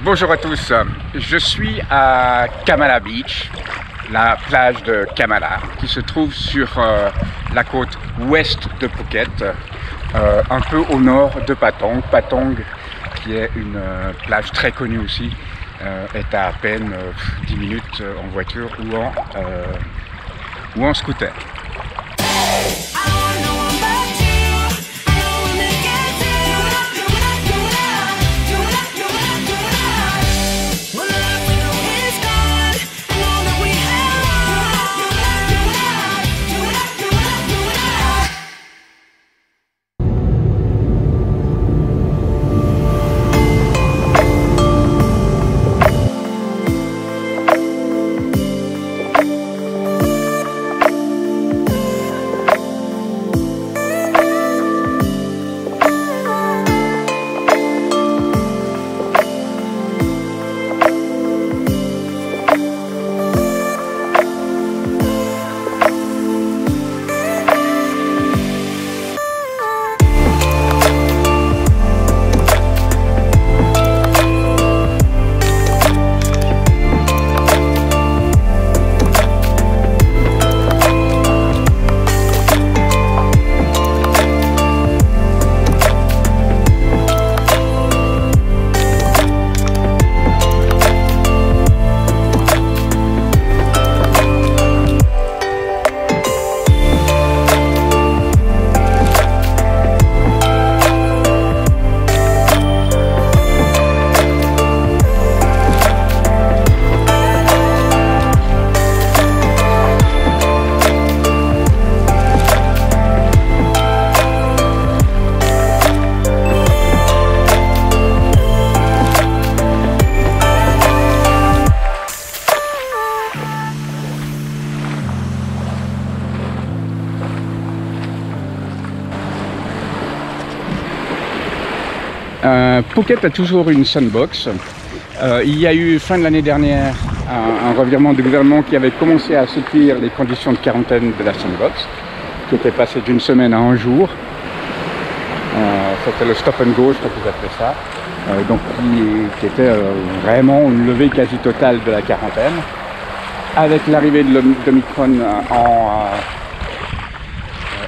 Bonjour à tous, je suis à Kamala Beach, la plage de Kamala, qui se trouve sur la côte ouest de Phuket, un peu au nord de Patong. Patong, qui est une plage très connue aussi, est à peine 10 minutes en voiture ou en scooter. Phuket a toujours une Sunbox. Il y a eu fin de l'année dernière un revirement du gouvernement qui avait commencé à assouplir les conditions de quarantaine de la Sunbox, qui était passé d'une semaine à un jour. C'était le stop and go, je crois qu'ils appelaient ça. Donc qui était vraiment une levée quasi totale de la quarantaine. Avec l'arrivée de l'Omicron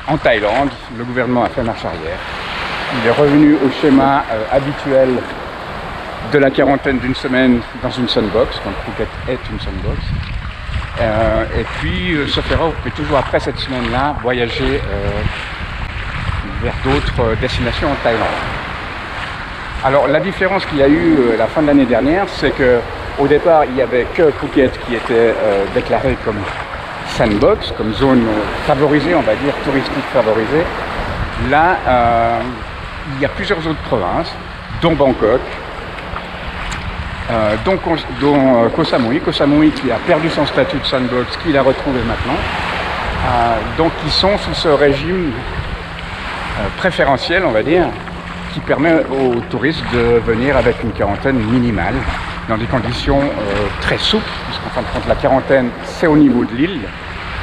en Thaïlande, le gouvernement a fait marche arrière. Il est revenu au schéma habituel de la quarantaine d'une semaine dans une Sunbox, donc Phuket est une Sunbox. Et puis, sauf erreur, on peut toujours après cette semaine-là voyager vers d'autres destinations en Thaïlande. Alors la différence qu'il y a eu la fin de l'année dernière, c'est qu'au départ, il n'y avait que Phuket qui était déclaré comme Sandbox, comme zone favorisée, on va dire, touristique favorisée. Là, il y a plusieurs autres provinces, dont Bangkok, dont Koh Samui. Koh Samui qui a perdu son statut de Sandbox, qui l'a retrouvé maintenant. Donc ils sont sous ce régime préférentiel, on va dire, qui permet aux touristes de venir avec une quarantaine minimale, dans des conditions très souples, puisqu'en fin de compte la quarantaine c'est au niveau de l'île,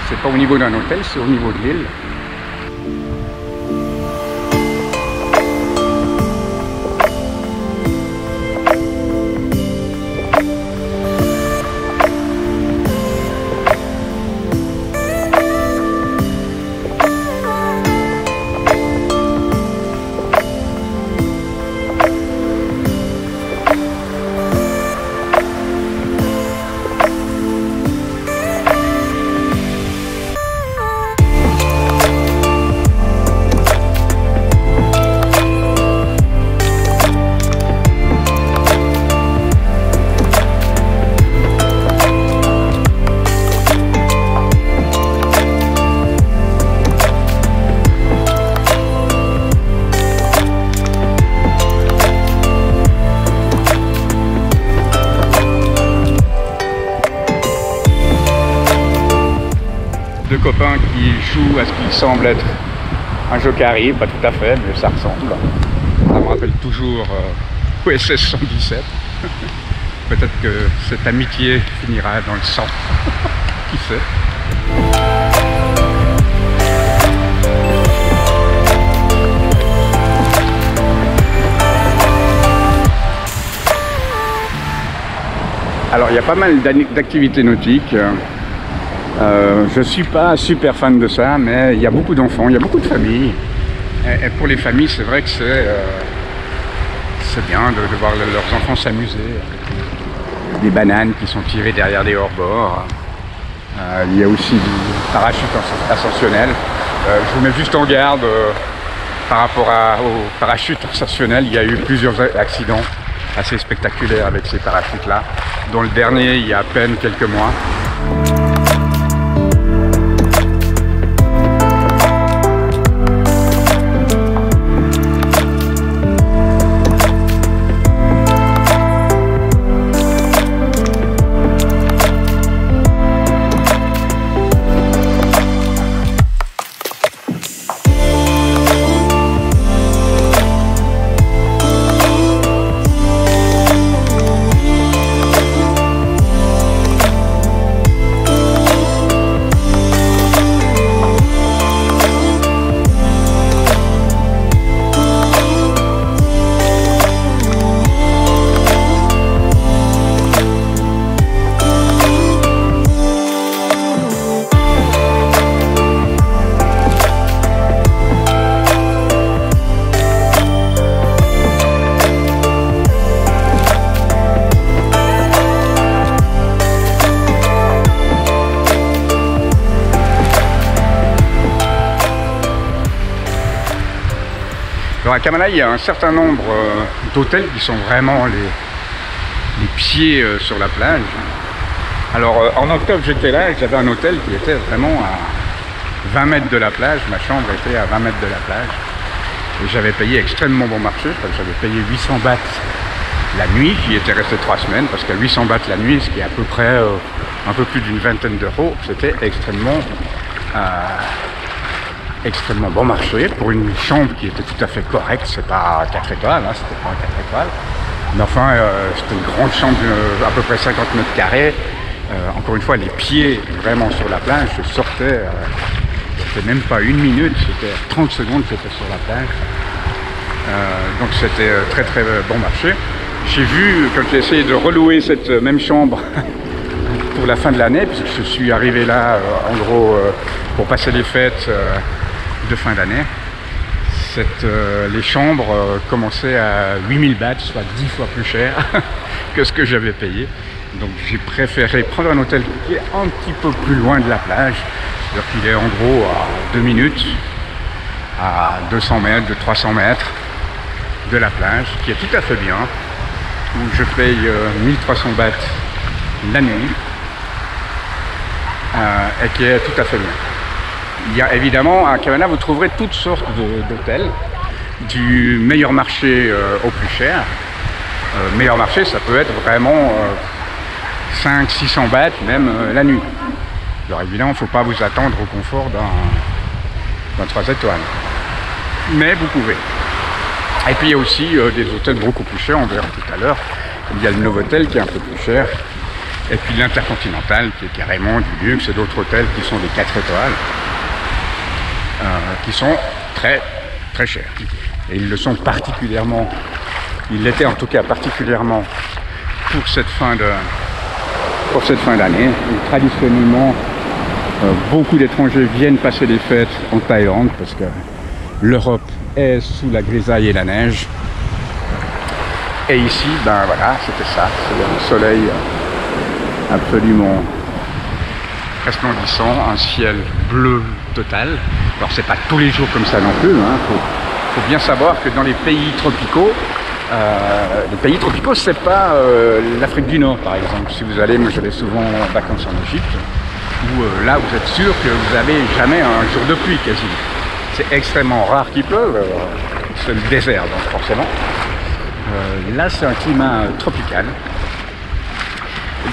c'est pas au niveau d'un hôtel, c'est au niveau de l'île. Deux copains qui jouent à ce qui semble être un jeu carré, pas tout à fait, mais ça ressemble. Ça me rappelle toujours OSS 117. Peut-être que cette amitié finira dans le sang. Qui sait? Alors il y a pas mal d'activités nautiques. Je ne suis pas super fan de ça, mais il y a beaucoup d'enfants, il y a beaucoup de familles. Et pour les familles, c'est vrai que c'est bien de voir leurs enfants s'amuser. Des bananes qui sont tirées derrière des hors-bords. Il y a aussi du parachute ascensionnel. Je vous mets juste en garde par rapport au parachute ascensionnel. Il y a eu plusieurs accidents assez spectaculaires avec ces parachutes-là, dont le dernier il y a à peine quelques mois. Alors à Kamala, il y a un certain nombre d'hôtels qui sont vraiment les pieds sur la plage. Alors en octobre j'étais là et j'avais un hôtel qui était vraiment à 20 mètres de la plage. Ma chambre était à 20 mètres de la plage. Et j'avais payé extrêmement bon marché. J'avais payé 800 bahts la nuit. J'y étais resté 3 semaines parce qu'à 800 bahts la nuit, ce qui est à peu près un peu plus d'une vingtaine d'euros, c'était extrêmement bon marché pour une chambre qui était tout à fait correcte. C'est pas 4 étoiles, hein, c'était pas 4 étoiles. Mais enfin, c'était une grande chambre à peu près 50 mètres carrés. Encore une fois, les pieds vraiment sur la plage. Je sortais, c'était même pas une minute, c'était 30 secondes que j'étais sur la plage. Donc c'était très bon marché. J'ai vu, quand j'ai essayé de relouer cette même chambre pour la fin de l'année, puisque je suis arrivé là, en gros, pour passer les fêtes de fin d'année, les chambres commençaient à 8000 bahts, soit 10 fois plus cher que ce que j'avais payé. Donc j'ai préféré prendre un hôtel qui est un petit peu plus loin de la plage, c'est-à-dire qu'il est en gros à 2 minutes, à 200 mètres, de 300 mètres de la plage, qui est tout à fait bien, où je paye 1300 bahts la nuit, et qui est tout à fait bien. Il y a évidemment à Kamala, vous trouverez toutes sortes d'hôtels, du meilleur marché au plus cher. Meilleur marché, ça peut être vraiment 500-600 bahts même la nuit. Alors évidemment, il ne faut pas vous attendre au confort d'un 3 étoiles. Mais vous pouvez. Et puis il y a aussi des hôtels beaucoup plus chers, on verra tout à l'heure. Il y a le Novotel qui est un peu plus cher. Et puis l'Intercontinental qui est carrément du luxe, et d'autres hôtels qui sont des 4 étoiles. Qui sont très chers. Et ils le sont particulièrement, ils l'étaient en tout cas particulièrement pour cette fin d'année. Traditionnellement, beaucoup d'étrangers viennent passer les fêtes en Thaïlande parce que l'Europe est sous la grisaille et la neige. Et ici, ben voilà, c'était ça, c'est un soleil absolument resplendissant, un ciel bleu total. Alors c'est pas tous les jours comme ça non plus, hein. Faut bien savoir que dans les pays tropicaux, c'est pas l'Afrique du Nord par exemple. Si vous allez, moi j'allais souvent en vacances en Égypte, où là vous êtes sûr que vous n'avez jamais un jour de pluie quasi. C'est extrêmement rare qu'il pleuve, c'est le désert donc forcément. Là c'est un climat tropical,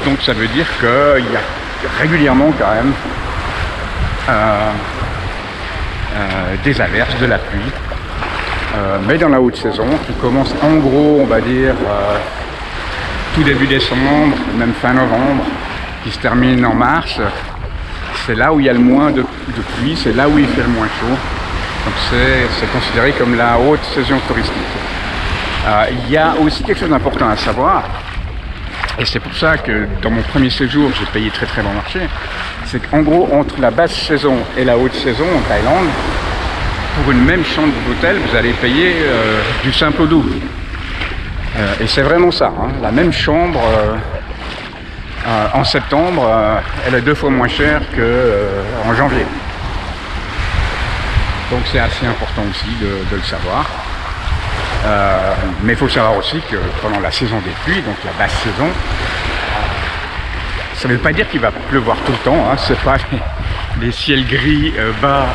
donc ça veut dire qu'il y a régulièrement quand même des averses, de la pluie, mais dans la haute saison qui commence en gros on va dire tout début décembre, même fin novembre, qui se termine en mars. C'est là où il y a le moins de pluie, c'est là où il fait le moins chaud, donc c'est considéré comme la haute saison touristique. Il y a aussi quelque chose d'important à savoir, Et c'est pour ça que dans mon premier séjour, j'ai payé très très bon marché. C'est qu'en gros, entre la basse saison et la haute saison en Thaïlande, pour une même chambre d'hôtel, vous allez payer du simple au double. Et c'est vraiment ça, hein. La même chambre en septembre, elle est 2 fois moins chère qu'en janvier. Donc c'est assez important aussi de le savoir. Mais il faut savoir aussi que pendant la saison des pluies, donc la basse saison, ça ne veut pas dire qu'il va pleuvoir tout le temps, hein. C'est pas les ciels gris bas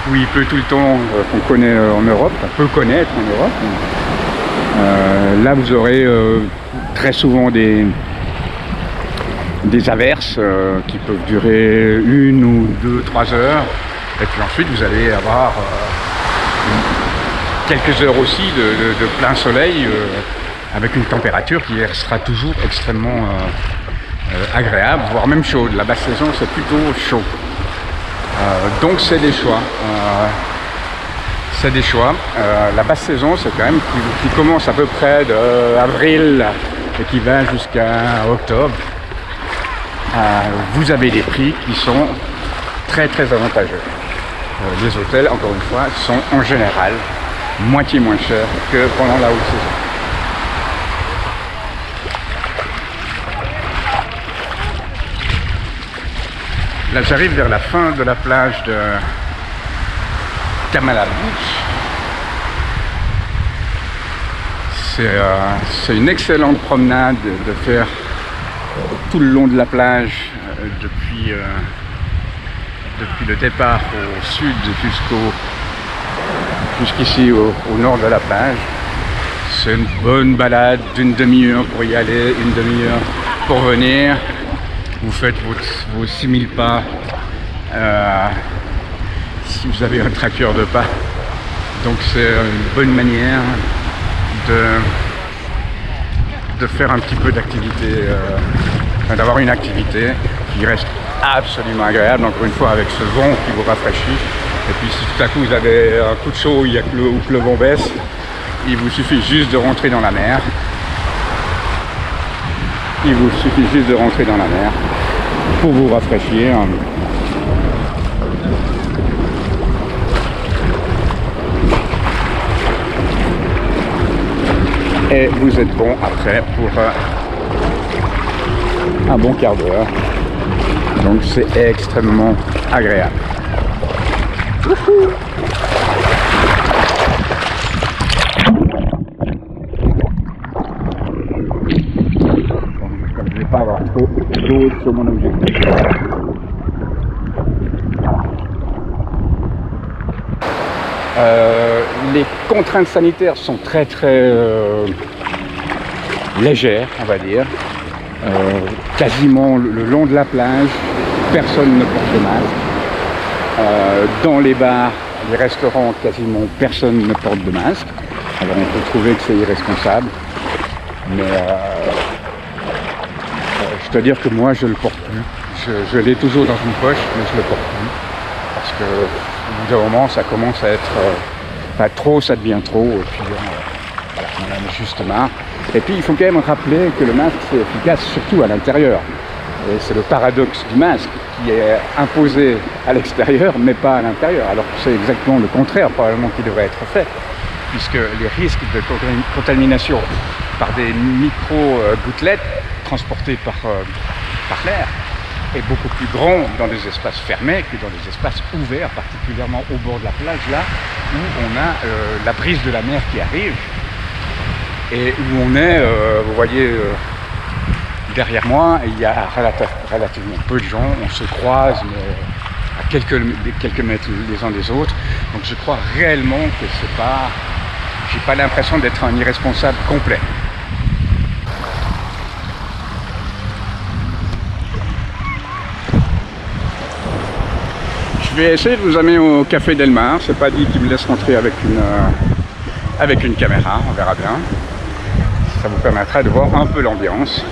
où il pleut tout le temps qu'on connaît en Europe, on peut connaître en Europe. Là vous aurez très souvent des averses qui peuvent durer 1 ou 2, 3 heures, et puis ensuite vous allez avoir quelques heures aussi de plein soleil avec une température qui restera toujours extrêmement agréable, voire même chaude. La basse saison c'est plutôt chaud. Donc c'est des choix. C'est des choix. La basse saison c'est quand même qui commence à peu près d'avril et qui va jusqu'à octobre. Vous avez des prix qui sont très très avantageux. Les hôtels, encore une fois, sont en général moitié moins chers que pendant la haute saison. Là j'arrive vers la fin de la plage de Kamala Beach. C'est une excellente promenade de faire tout le long de la plage depuis le départ au sud jusqu'ici au nord de la plage. C'est une bonne balade d'une demi-heure pour y aller, une demi-heure pour venir. Vous faites vos 6000 pas si vous avez un tracker de pas. Donc c'est une bonne manière de faire un petit peu d'activité, d'avoir une activité qui reste absolument agréable, encore une fois avec ce vent qui vous rafraîchit. Et puis si tout à coup vous avez un coup de chaud ou que le vent baisse, il vous suffit juste de rentrer dans la mer. Il vous suffit juste de rentrer dans la mer pour vous rafraîchir. Et vous êtes bon après pour un bon quart d'heure. Donc c'est extrêmement agréable. Wouhou! Comme je ne vais pas avoir trop d'eau sur mon objectif. Les contraintes sanitaires sont très légères, on va dire. Quasiment le long de la plage, personne ne porte de masque. Dans les bars, les restaurants, quasiment personne ne porte de masque. Alors on peut trouver que c'est irresponsable, mais je dois dire que moi je le porte plus. Je l'ai toujours dans une poche, mais je le porte plus. Parce que au bout d'un moment, ça commence à être pas trop, ça devient trop, et puis voilà, on en a juste marre. Et puis il faut quand même rappeler que le masque c'est efficace surtout à l'intérieur. Et c'est le paradoxe du masque qui est imposé à l'extérieur mais pas à l'intérieur. Alors que c'est exactement le contraire probablement qui devrait être fait. Puisque les risques de contamination par des micro-gouttelettes transportées par l'air est beaucoup plus grand dans des espaces fermés que dans des espaces ouverts, particulièrement au bord de la plage, là où on a la brise de la mer qui arrive. Et où on est, vous voyez, derrière moi, il y a relativement peu de gens, on se croise mais à quelques mètres les uns des autres. Donc je crois réellement que c'est pas, j'ai pas l'impression d'être un irresponsable complet. Je vais essayer de vous amener au Café Del Mar. C'est pas dit qu'il me laisse rentrer avec une caméra, on verra bien. Ça vous permettra de voir un peu l'ambiance.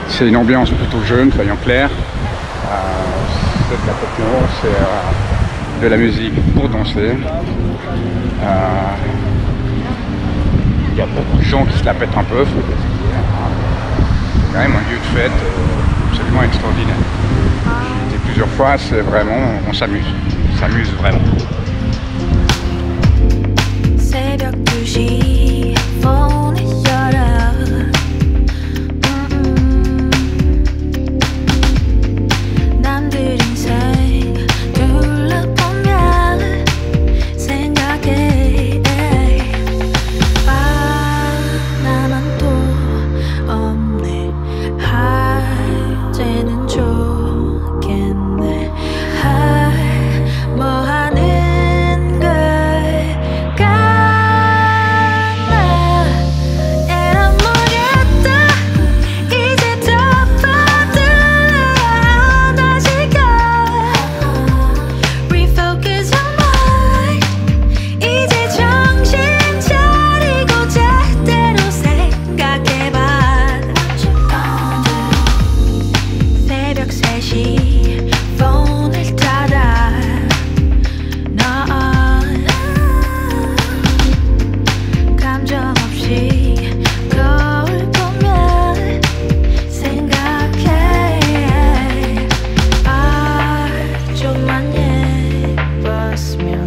C'est une ambiance plutôt jeune, soyons clairs. C'est de la techno, c'est de la musique pour danser. Il y a beaucoup de gens qui se la pètent un peu, faut le dire. quand même un lieu de fête absolument extraordinaire. J'y étais plusieurs fois, c'est vraiment, on s'amuse vraiment. 새벽 2시 폰을 열어 남들 인생 둘러보면 생각해 나만 또 없네 이제는 좋겠네 뭐 하는 걸까 에라 모르겠다 이제 덮어둘러야 다시가 Refocus your mind 이제 정신 차리고 제대로 생각해봐 새벽 3시 폰을 닫아 넌 감정 없이 거울 보면 생각해 좀만 예뻤으면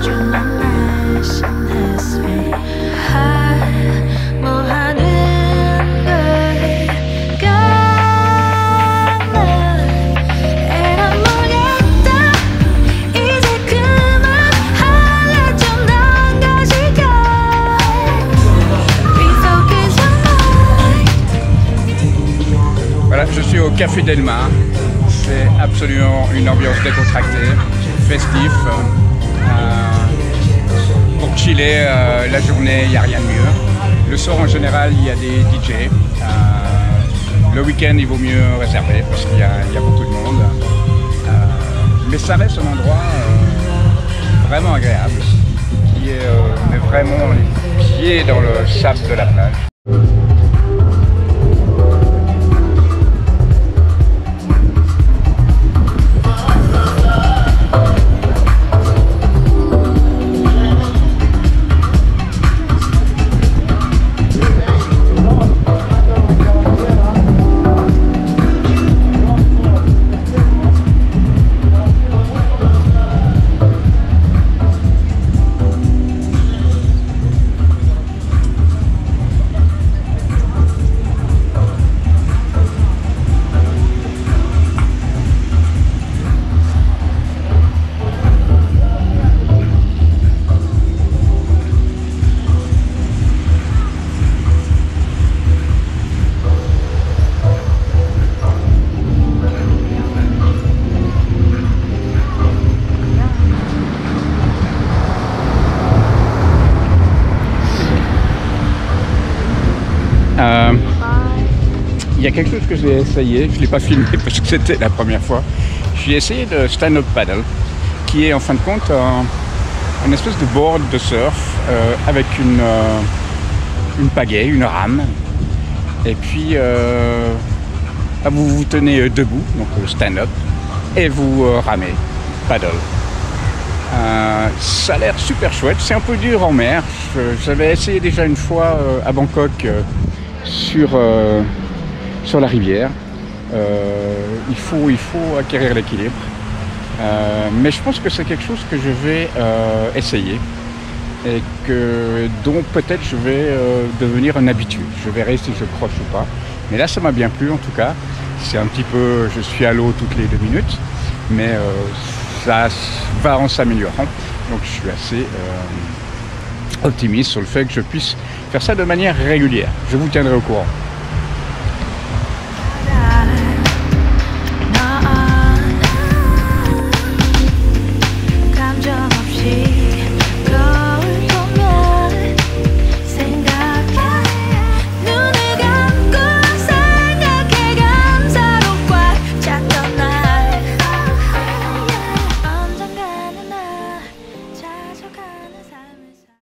좀만 날씬했으면 뭐 하는 걸까 에라 모르겠다 이제 그만할래 좀 난가지가 Refocus your mind Voilà, je suis au Café Delmar. C'est absolument une ambiance décontractée, festif. Pour chiller la journée, il n'y a rien de mieux. Le soir en général, il y a des DJ. Le week-end, il vaut mieux réserver parce qu'il y a beaucoup de monde. Mais ça reste un endroit vraiment agréable, qui est mais vraiment les pieds dans le sable de la plage. Il y a quelque chose que j'ai essayé, je ne l'ai pas filmé parce que c'était la première fois. J'ai essayé de stand-up paddle, qui est en fin de compte une espèce de board de surf avec une pagaie, une rame. Et puis vous vous tenez debout, donc stand-up, et vous ramez, paddle. Ça a l'air super chouette, c'est un peu dur en mer. J'avais essayé déjà une fois à Bangkok sur la rivière. Il faut acquérir l'équilibre. Mais je pense que c'est quelque chose que je vais essayer et dont peut-être je vais devenir un habitué. Je verrai si je croche ou pas. Mais là, ça m'a bien plu en tout cas. C'est un petit peu, je suis à l'eau toutes les 2 minutes, mais ça va en s'améliorant. Donc je suis assez optimiste sur le fait que je puisse faire ça de manière régulière. Je vous tiendrai au courant.